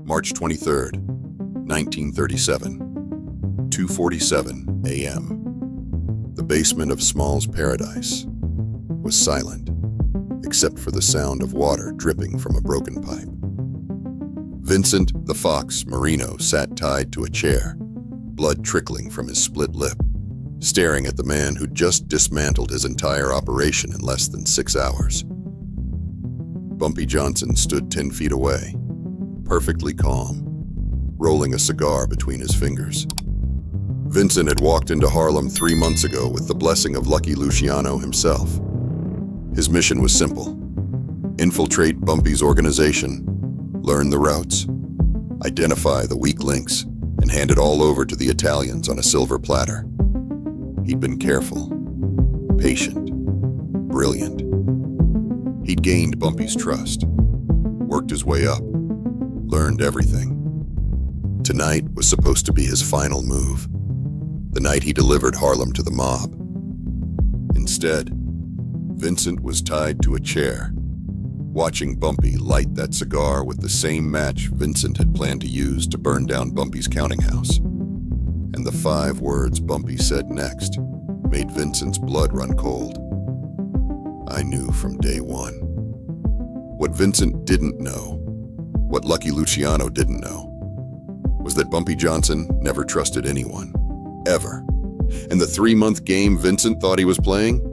March 23rd, 1937, 2:47 a.m. The basement of Small's Paradise was silent, except for the sound of water dripping from a broken pipe. Vincent, the fox, Marino, sat tied to a chair, blood trickling from his split lip, staring at the man who'd just dismantled his entire operation in less than 6 hours. Bumpy Johnson stood 10 feet away, perfectly calm, rolling a cigar between his fingers. Vincent had walked into Harlem 3 months ago with the blessing of Lucky Luciano himself. His mission was simple: infiltrate Bumpy's organization, learn the routes, identify the weak links, and hand it all over to the Italians on a silver platter. He'd been careful, patient, brilliant. He'd gained Bumpy's trust, worked his way up, learned everything. Tonight was supposed to be his final move, the night he delivered Harlem to the mob. Instead, Vincent was tied to a chair, watching Bumpy light that cigar with the same match Vincent had planned to use to burn down Bumpy's counting house. And the 5 words Bumpy said next made Vincent's blood run cold. I knew from day one. What Vincent didn't know, what Lucky Luciano didn't know, was that Bumpy Johnson never trusted anyone, ever. And the 3-month game Vincent thought he was playing,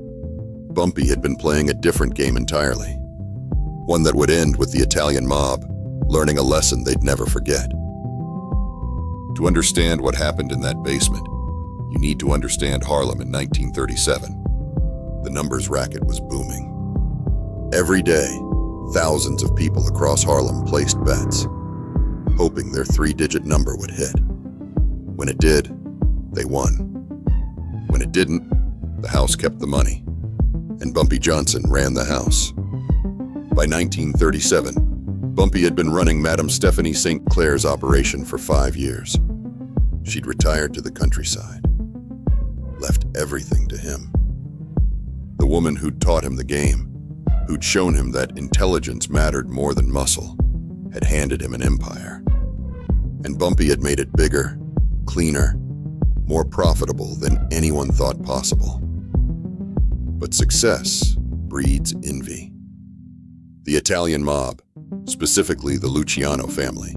Bumpy had been playing a different game entirely. One that would end with the Italian mob learning a lesson they'd never forget. To understand what happened in that basement, you need to understand Harlem in 1937. The numbers racket was booming. Every day, thousands of people across Harlem placed bets, hoping their 3-digit number would hit. When it did, they won. When it didn't, the house kept the money, and Bumpy Johnson ran the house. By 1937, Bumpy had been running Madame Stephanie St. Clair's operation for 5 years. She'd retired to the countryside, left everything to him. The woman who'd taught him the game, who'd shown him that intelligence mattered more than muscle, had handed him an empire. And Bumpy had made it bigger, cleaner, more profitable than anyone thought possible. But success breeds envy. The Italian mob, specifically the Luciano family,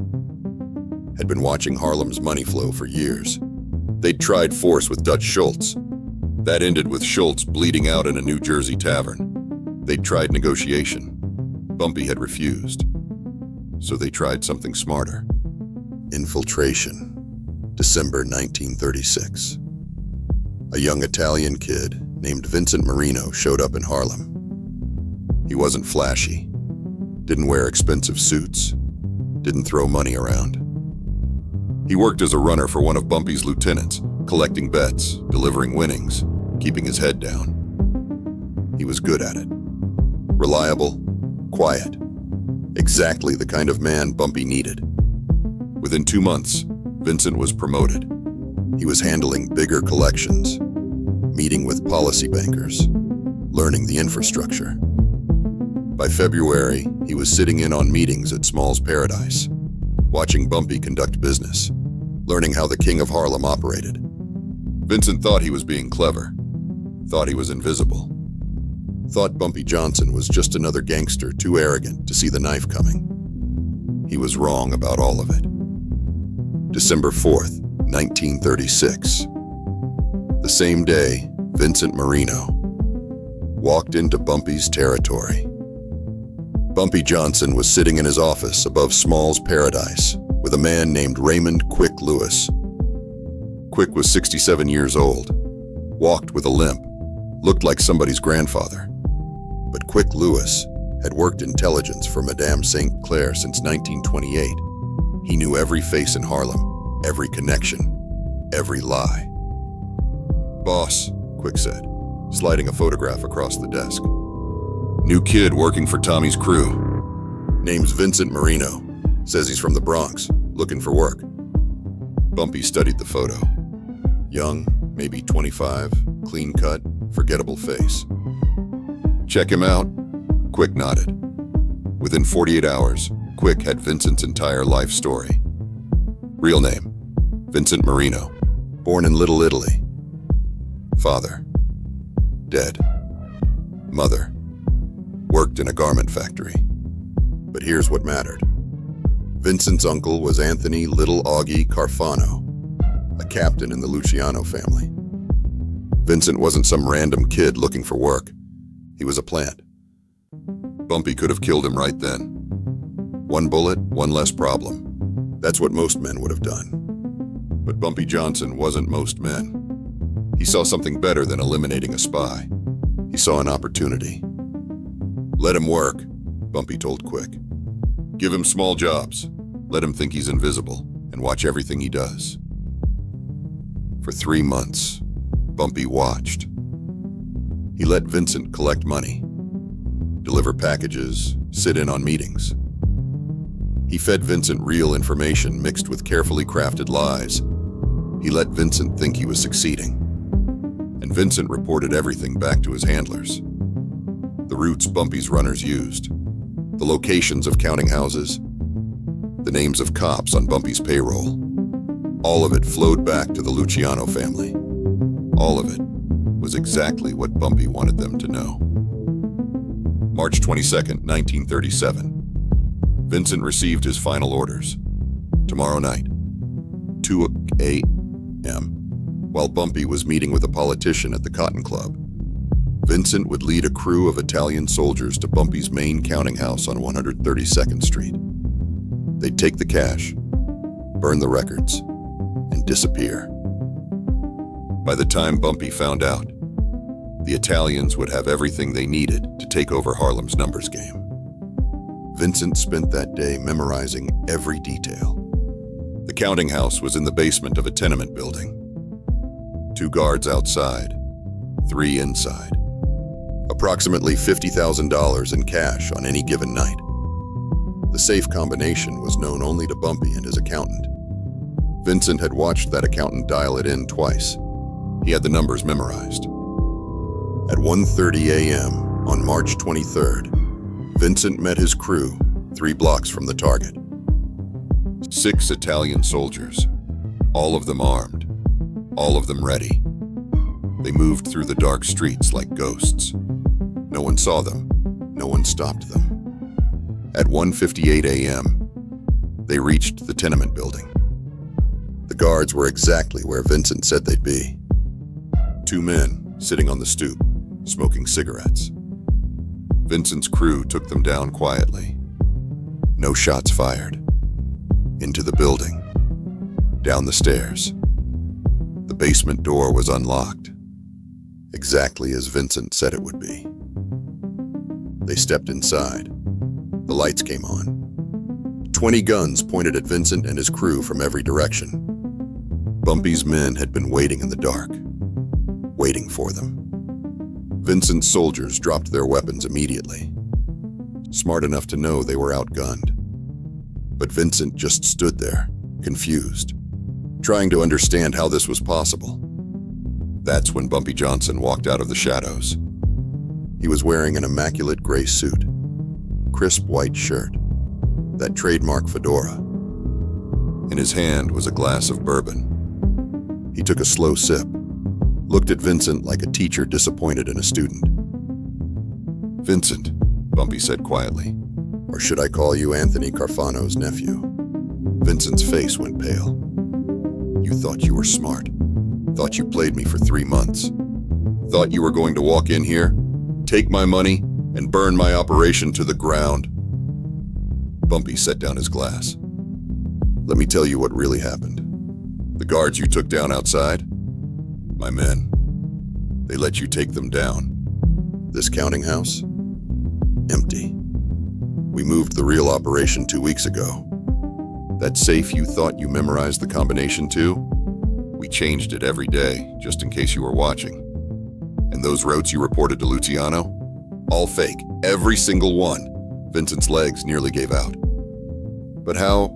had been watching Harlem's money flow for years. They'd tried force with Dutch Schultz. That ended with Schultz bleeding out in a New Jersey tavern. They'd tried negotiation. Bumpy had refused. So they tried something smarter. Infiltration. December 1936. A young Italian kid named Vincent Marino showed up in Harlem. He wasn't flashy, didn't wear expensive suits, didn't throw money around. He worked as a runner for one of Bumpy's lieutenants, collecting bets, delivering winnings, keeping his head down. He was good at it. Reliable, quiet, exactly the kind of man Bumpy needed. Within 2 months, Vincent was promoted. He was handling bigger collections, meeting with policy bankers, learning the infrastructure. By February, he was sitting in on meetings at Small's Paradise, watching Bumpy conduct business, learning how the King of Harlem operated. Vincent thought he was being clever, thought he was invisible, thought Bumpy Johnson was just another gangster too arrogant to see the knife coming. He was wrong about all of it. December 4th, 1936. The same day, Vincent Marino walked into Bumpy's territory. Bumpy Johnson was sitting in his office above Small's Paradise with a man named Raymond Quick Lewis. Quick was 67 years old, walked with a limp, looked like somebody's grandfather. But Quick Lewis had worked intelligence for Madame St. Clair since 1928. He knew every face in Harlem, every connection, every lie. "Boss," Quick said, sliding a photograph across the desk. "New kid working for Tommy's crew. Name's Vincent Marino. Says he's from the Bronx, looking for work." Bumpy studied the photo. Young, maybe 25, clean cut, forgettable face. "Check him out." Quick nodded. Within 48 hours, Quick had Vincent's entire life story. Real name, Vincent Marino. Born in Little Italy. Father, dead. Mother, worked in a garment factory. But here's what mattered. Vincent's uncle was Anthony Little Augie Carfano, a captain in the Luciano family. Vincent wasn't some random kid looking for work. He was a plant. Bumpy could have killed him right then. One bullet, one less problem. That's what most men would have done. But Bumpy Johnson wasn't most men. He saw something better than eliminating a spy. He saw an opportunity. Let him work, Bumpy told Quick. Give him small jobs. Let him think he's invisible, and watch everything he does. For 3 months, Bumpy watched. He let Vincent collect money, deliver packages, sit in on meetings. He fed Vincent real information mixed with carefully crafted lies. He let Vincent think he was succeeding. And Vincent reported everything back to his handlers. The routes Bumpy's runners used, the locations of counting houses, the names of cops on Bumpy's payroll. All of it flowed back to the Luciano family. All of it was exactly what Bumpy wanted them to know. March 22nd, 1937. Vincent received his final orders. Tomorrow night, 2 a.m., while Bumpy was meeting with a politician at the Cotton Club, Vincent would lead a crew of Italian soldiers to Bumpy's main counting house on 132nd Street. They'd take the cash, burn the records, and disappear. By the time Bumpy found out, the Italians would have everything they needed to take over Harlem's numbers game. Vincent spent that day memorizing every detail. The counting house was in the basement of a tenement building. 2 guards outside, 3 inside. Approximately $50,000 in cash on any given night. The safe combination was known only to Bumpy and his accountant. Vincent had watched that accountant dial it in twice. He had the numbers memorized. At 1:30 a.m. on March 23rd, Vincent met his crew 3 blocks from the target. 6 Italian soldiers, all of them armed, all of them ready. They moved through the dark streets like ghosts. No one saw them, no one stopped them. At 1:58 a.m., they reached the tenement building. The guards were exactly where Vincent said they'd be. 2 men sitting on the stoop, smoking cigarettes. Vincent's crew took them down quietly. No shots fired. Into the building. Down the stairs. The basement door was unlocked, exactly as Vincent said it would be. They stepped inside. The lights came on. 20 guns pointed at Vincent and his crew from every direction. Bumpy's men had been waiting in the dark, waiting for them. Vincent's soldiers dropped their weapons immediately, smart enough to know they were outgunned. But Vincent just stood there, confused, trying to understand how this was possible. That's when Bumpy Johnson walked out of the shadows. He was wearing an immaculate gray suit, crisp white shirt, that trademark fedora. In his hand was a glass of bourbon. He took a slow sip, looked at Vincent like a teacher disappointed in a student. "Vincent," Bumpy said quietly. "Or should I call you Anthony Carfano's nephew?" Vincent's face went pale. "You thought you were smart. Thought you played me for 3 months. Thought you were going to walk in here, take my money, and burn my operation to the ground." Bumpy set down his glass. "Let me tell you what really happened. The guards you took down outside, my men, they let you take them down. This counting house, empty. We moved the real operation 2 weeks ago. That safe you thought you memorized the combination to, we changed it every day, just in case you were watching. And those routes you reported to Luciano, all fake, every single one." Vincent's legs nearly gave out. "But how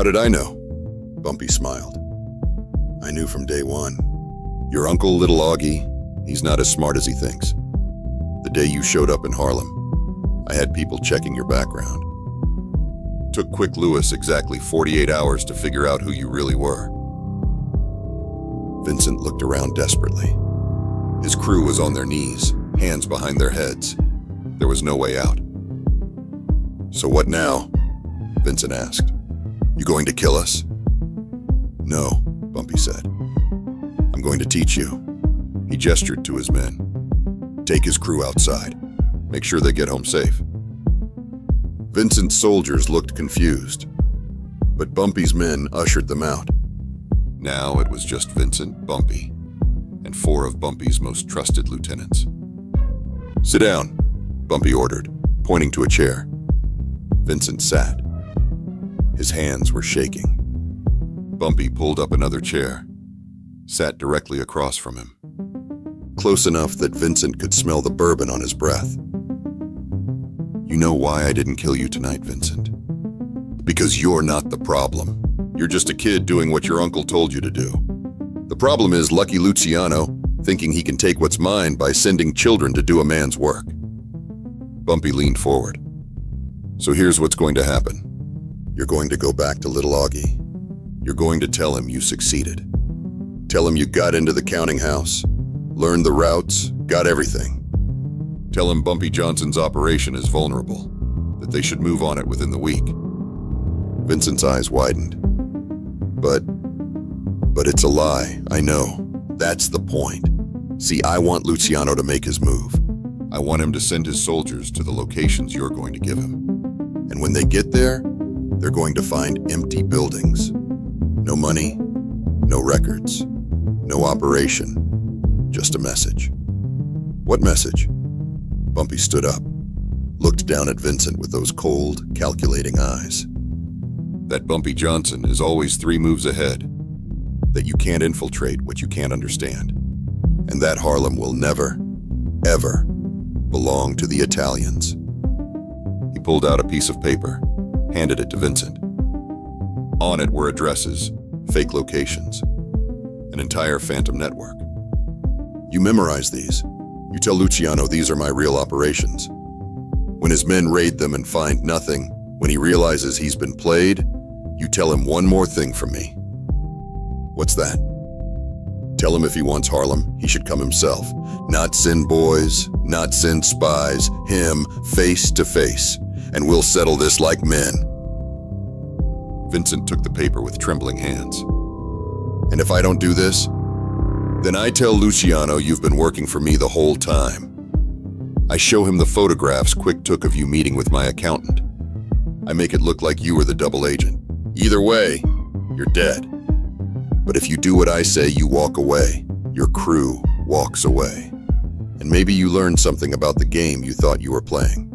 did I know?" Bumpy smiled. "I knew from day one. Your uncle, Little Augie, he's not as smart as he thinks. The day you showed up in Harlem, I had people checking your background. Took Quick Lewis exactly 48 hours to figure out who you really were. Vincent looked around desperately. His crew was on their knees, hands behind their heads. There was no way out. "So what now?" Vincent asked. "You going to kill us?" "No," Bumpy said. "I'm going to teach you." He gestured to his men. "Take his crew outside. Make sure they get home safe." Vincent's soldiers looked confused, but Bumpy's men ushered them out. Now it was just Vincent, Bumpy, and 4 of Bumpy's most trusted lieutenants. "Sit down," Bumpy ordered, pointing to a chair. Vincent sat. His hands were shaking. Bumpy pulled up another chair, sat directly across from him, close enough that Vincent could smell the bourbon on his breath. "You know why I didn't kill you tonight, Vincent? Because you're not the problem. You're just a kid doing what your uncle told you to do. The problem is Lucky Luciano thinking he can take what's mine by sending children to do a man's work." Bumpy leaned forward. "So here's what's going to happen. You're going to go back to Little Augie. You're going to tell him you succeeded. Tell him you got into the counting house, learned the routes, got everything. Tell him Bumpy Johnson's operation is vulnerable, that they should move on it within the week." Vincent's eyes widened. But it's a lie, I know. That's the point. See, I want Luciano to make his move. I want him to send his soldiers to the locations you're going to give him. And when they get there, they're going to find empty buildings. No money, no records, no operation, just a message. "What message?" Bumpy stood up, looked down at Vincent with those cold, calculating eyes. "That Bumpy Johnson is always 3 moves ahead. That you can't infiltrate what you can't understand. And that Harlem will never, ever belong to the Italians." He pulled out a piece of paper, handed it to Vincent. On it were addresses, fake locations, an entire phantom network. "You memorize these. You tell Luciano these are my real operations. When his men raid them and find nothing, when he realizes he's been played, you tell him one more thing from me." "What's that?" "Tell him if he wants Harlem, he should come himself. Not send boys, not send spies, him face to face, and we'll settle this like men." Vincent took the paper with trembling hands. "And if I don't do this, then I tell Luciano you've been working for me the whole time. I show him the photographs Quick took of you meeting with my accountant. I make it look like you were the double agent. Either way, you're dead. But if you do what I say, you walk away. Your crew walks away. And maybe you learn something about the game you thought you were playing."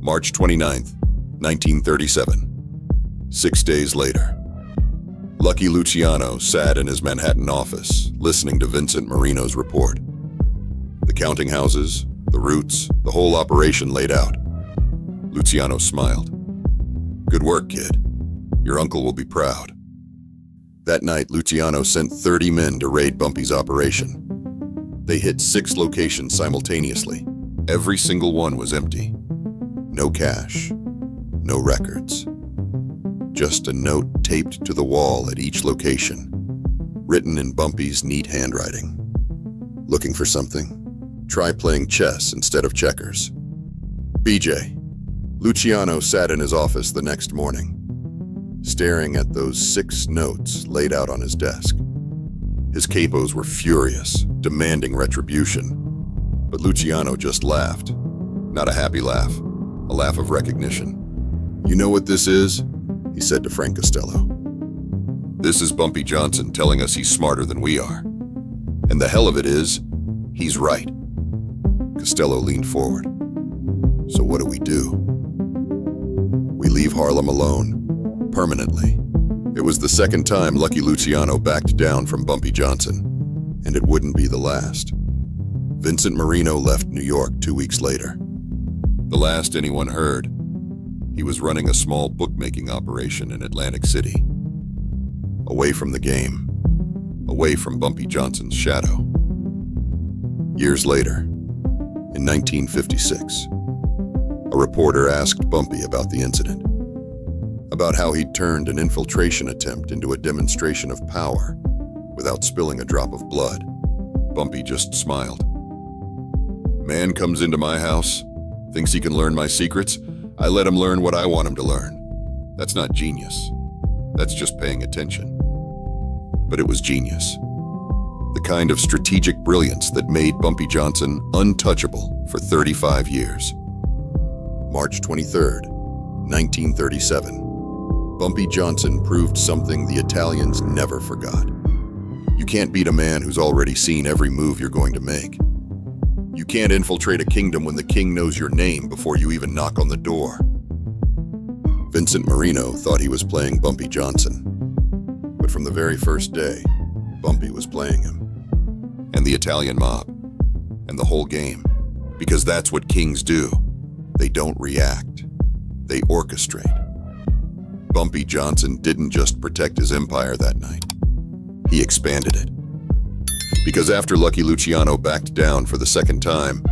March 29th, 1937. 6 days later. Lucky Luciano sat in his Manhattan office, listening to Vincent Marino's report. The counting houses, the routes, the whole operation laid out. Luciano smiled. "Good work, kid. Your uncle will be proud." That night, Luciano sent 30 men to raid Bumpy's operation. They hit 6 locations simultaneously. Every single one was empty. No cash, no records. Just a note taped to the wall at each location, written in Bumpy's neat handwriting. "Looking for something? Try playing chess instead of checkers." BJ. Luciano sat in his office the next morning, staring at those 6 notes laid out on his desk. His capos were furious, demanding retribution. But Luciano just laughed. Not a happy laugh, a laugh of recognition. "You know what this is?" he said to Frank Costello. "This is Bumpy Johnson telling us he's smarter than we are. And the hell of it is, he's right." Costello leaned forward. "So what do we do?" "We leave Harlem alone, permanently." It was the second time Lucky Luciano backed down from Bumpy Johnson, and it wouldn't be the last. Vincent Marino left New York 2 weeks later. The last anyone heard, he was running a small bookmaking operation in Atlantic City. Away from the game, away from Bumpy Johnson's shadow. Years later, in 1956, a reporter asked Bumpy about the incident. about how he'd turned an infiltration attempt into a demonstration of power without spilling a drop of blood. Bumpy just smiled. Man comes into my house, thinks he can learn my secrets. I let him learn what I want him to learn. That's not genius. That's just paying attention. But it was genius. The kind of strategic brilliance that made Bumpy Johnson untouchable for 35 years. March 23rd, 1937. Bumpy Johnson proved something the Italians never forgot. You can't beat a man who's already seen every move you're going to make. You can't infiltrate a kingdom when the king knows your name before you even knock on the door. Vincent Marino thought he was playing Bumpy Johnson. But from the very first day, Bumpy was playing him. And the Italian mob. And the whole game. Because that's what kings do. They don't react. They orchestrate. Bumpy Johnson didn't just protect his empire that night. He expanded it. Because after Lucky Luciano backed down for the second time,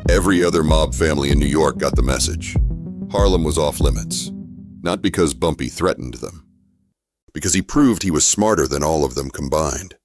every other mob family in New York got the message. Harlem was off limits. Not because Bumpy threatened them. Because he proved he was smarter than all of them combined.